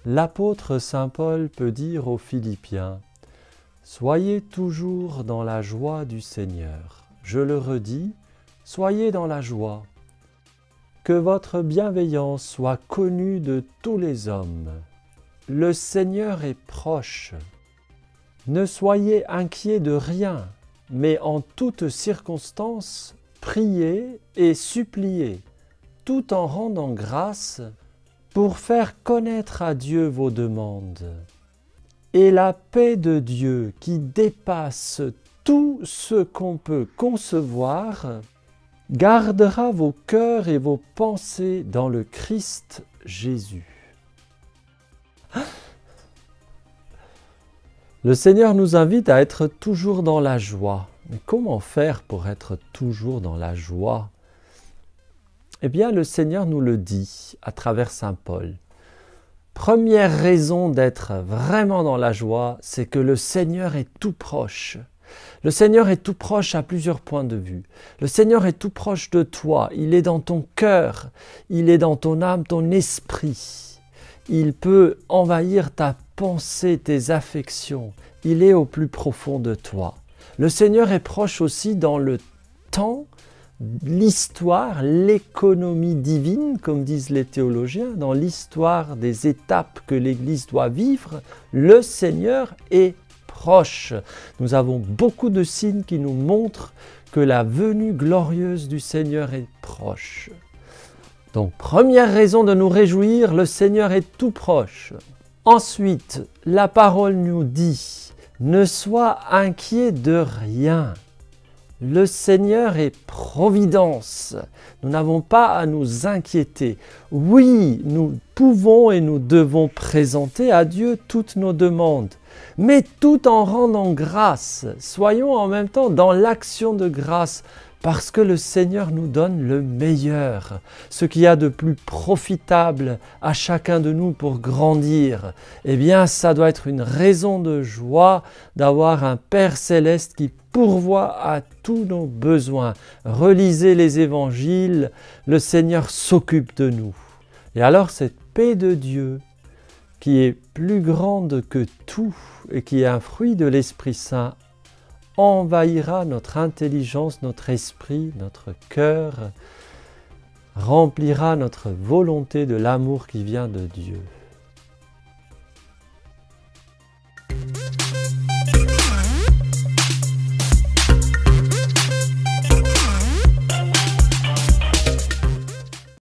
L'apôtre saint Paul peut dire aux Philippiens « Soyez toujours dans la joie du Seigneur ». Je le redis, soyez dans la joie. Que votre bienveillance soit connue de tous les hommes. Le Seigneur est proche. Ne soyez inquiets de rien, mais en toutes circonstances, priez et suppliez, tout en rendant grâce pour faire connaître à Dieu vos demandes. Et la paix de Dieu qui dépasse tout ce qu'on peut concevoir, gardera vos cœurs et vos pensées dans le Christ Jésus. Le Seigneur nous invite à être toujours dans la joie. Mais comment faire pour être toujours dans la joie? Eh bien, le Seigneur nous le dit à travers saint Paul. Première raison d'être vraiment dans la joie, c'est que le Seigneur est tout proche. Le Seigneur est tout proche à plusieurs points de vue. Le Seigneur est tout proche de toi. Il est dans ton cœur, il est dans ton âme, ton esprit. Il peut envahir ta pensée, tes affections. Il est au plus profond de toi. Le Seigneur est proche aussi dans le temps, l'histoire, l'économie divine, comme disent les théologiens, dans l'histoire des étapes que l'Église doit vivre. Le Seigneur est proche. Nous avons beaucoup de signes qui nous montrent que la venue glorieuse du Seigneur est proche. Donc, première raison de nous réjouir, le Seigneur est tout proche. Ensuite, la parole nous dit, ne sois inquiet de rien. Le Seigneur est providence. Nous n'avons pas à nous inquiéter. Oui, nous pouvons et nous devons présenter à Dieu toutes nos demandes, mais tout en rendant grâce. Soyons en même temps dans l'action de grâce, parce que le Seigneur nous donne le meilleur, ce qu'il y a de plus profitable à chacun de nous pour grandir. Eh bien, ça doit être une raison de joie d'avoir un Père céleste qui pourvoit à tous nos besoins. Relisez les évangiles, le Seigneur s'occupe de nous. Et alors cette paix de Dieu, qui est plus grande que tout et qui est un fruit de l'Esprit Saint, envahira notre intelligence, notre esprit, notre cœur, remplira notre volonté de l'amour qui vient de Dieu.